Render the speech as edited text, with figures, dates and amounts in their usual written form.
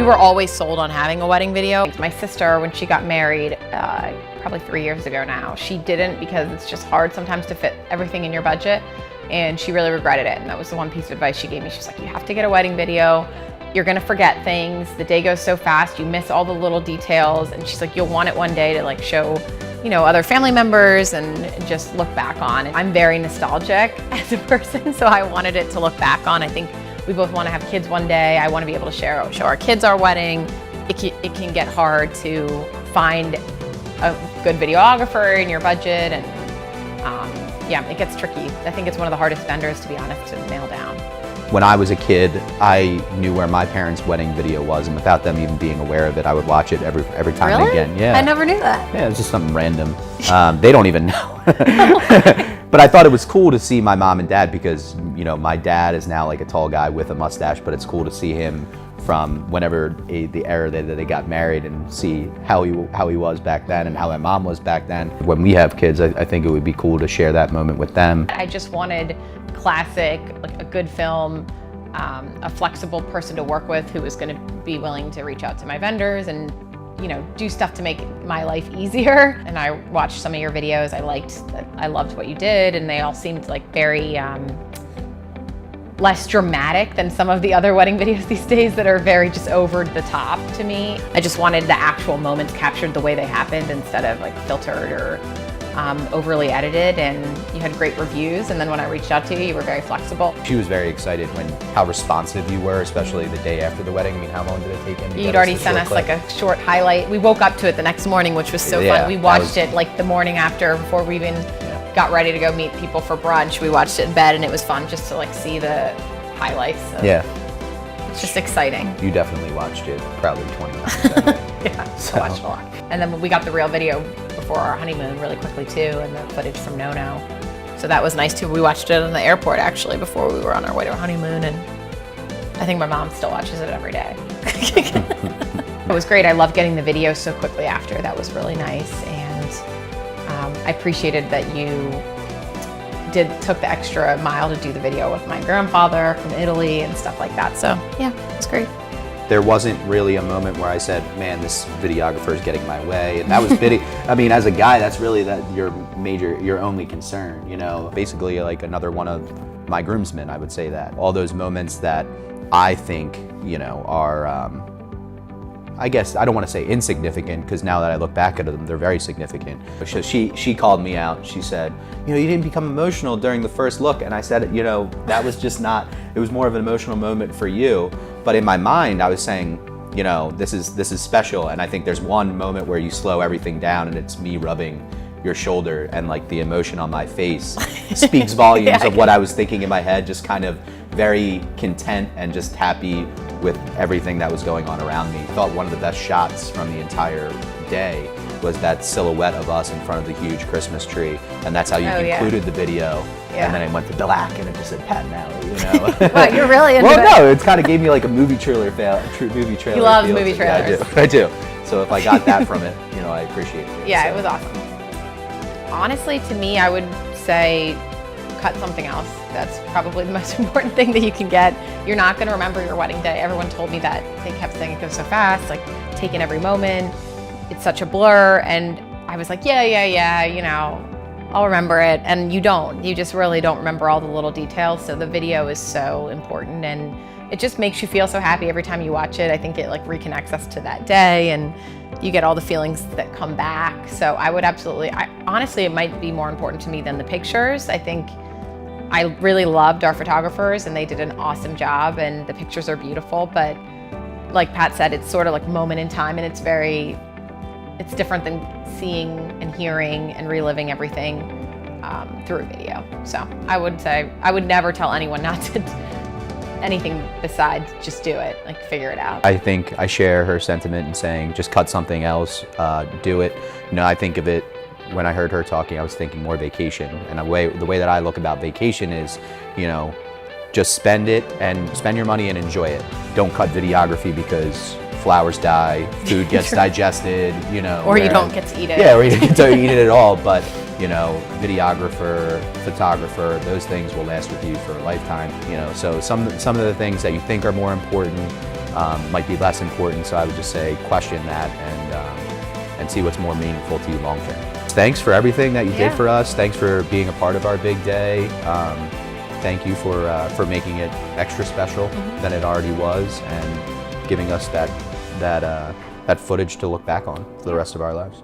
were always sold on having a wedding video. My sister, when she got married, probably 3 years ago now, she didn't because it's just hard sometimes to fit everything in your budget, and she really regretted it. And that was the one piece of advice she gave me. She's like, you have to get a wedding video. You're gonna forget things. The day goes so fast, you miss all the little details. And she's like, you'll want it one day to like show, you know, other family members and just look back on. And I'm very nostalgic as a person, so I wanted it to look back on. I think we both want to have kids one day. I want to be able to show our kids our wedding. It can get hard to find a good videographer in your budget, and yeah, it gets tricky. I think it's one of the hardest vendors, to be honest, to nail down. When I was a kid, I knew where my parents' wedding video was, and without them even being aware of it, I would watch it every time and again. Yeah. I never knew that. Yeah, it's just something random. They don't even know. But I thought it was cool to see my mom and dad because, you know, my dad is now like a tall guy with a mustache, but it's cool to see him from whenever the era that they got married and see how he was back then and how my mom was back then. When we have kids, I think it would be cool to share that moment with them. I just wanted classic, like a good film, a flexible person to work with who was going to be willing to reach out to my vendors and, you know, do stuff to make my life easier. And I watched some of your videos. I loved what you did, and they all seemed like very less dramatic than some of the other wedding videos these days that are very just over the top to me. I just wanted the actual moments captured the way they happened instead of like filtered or overly edited. And you had great reviews, and then when I reached out to you, you were very flexible. She was very excited how responsive you were, especially the day after the wedding. I mean, how long did it take him to You'd already sent us like a short highlight. We woke up to it the next morning, which was so fun. We watched it like the morning after, before we even got ready to go meet people for brunch. We watched it in bed, and it was fun just to like see the highlights. Yeah. It's just exciting. You definitely watched it probably 20 times. Yeah, so. I watched a lot. And then we got the real video before our honeymoon really quickly too, and the footage from No No. So that was nice too. We watched it in the airport actually before we were on our way to our honeymoon, and I think my mom still watches it every day. It was great. I loved getting the video so quickly after. That was really nice, and I appreciated that you took the extra mile to do the video with my grandfather from Italy and stuff like that. So yeah, it was great. There wasn't really a moment where I said, man, this videographer is getting my way. And that was I mean, as a guy, that's really your only concern, you know? Basically like another one of my groomsmen, I would say that. All those moments that I think, you know, are, I guess, I don't want to say insignificant, because now that I look back at them, they're very significant. So she called me out. She said, you know, you didn't become emotional during the first look. And I said, you know, that was just not, it was more of an emotional moment for you. But in my mind, I was saying, you know, this is special. And I think there's one moment where you slow everything down, and it's me rubbing your shoulder, and like the emotion on my face speaks volumes of what I was thinking in my head, just kind of very content and just happy with everything that was going on around me. I thought one of the best shots from the entire day was that silhouette of us in front of the huge Christmas tree, and that's how you concluded the video. Yeah. And then I went to black, and it just said Pat and Allie, you know. Wow, you're really into it. Well, no, it kind of gave me like a movie trailer He loves movie trailers. Yeah, I do. So if I got that from it, you know, I appreciate it. Yeah, so. It was awesome. Honestly, to me, I would say cut something else. That's probably the most important thing that you can get. You're not going to remember your wedding day. Everyone told me that. They kept saying it goes so fast, like taking every moment. It's such a blur. And I was like, yeah, you know, I'll remember it. And you don't. You just really don't remember all the little details. So the video is so important, and it just makes you feel so happy every time you watch it. I think it like reconnects us to that day, and you get all the feelings that come back. So I would absolutely, honestly, it might be more important to me than the pictures. I think I really loved our photographers, and they did an awesome job, and the pictures are beautiful. But like Pat said, it's sort of like moment in time, and it's different than seeing and hearing and reliving everything through a video. So I would say, I would never tell anyone not to anything besides just do it, like figure it out. I think I share her sentiment in saying just cut something else, do it. You know, I think of it, when I heard her talking, I was thinking more vacation. And the way that I look about vacation is, you know, just spend it and spend your money and enjoy it. Don't cut videography because flowers die, food gets digested, you know. Or you don't get to eat it. Yeah, or you don't get to eat it at all. But, you know, videographer, photographer, those things will last with you for a lifetime, you know. So some of the things that you think are more important, might be less important. So I would just say question that and see what's more meaningful to you long term. Thanks for everything that you did for us. Thanks for being a part of our big day. Thank you for making it extra special than it already was, and giving us that footage to look back on for the rest of our lives.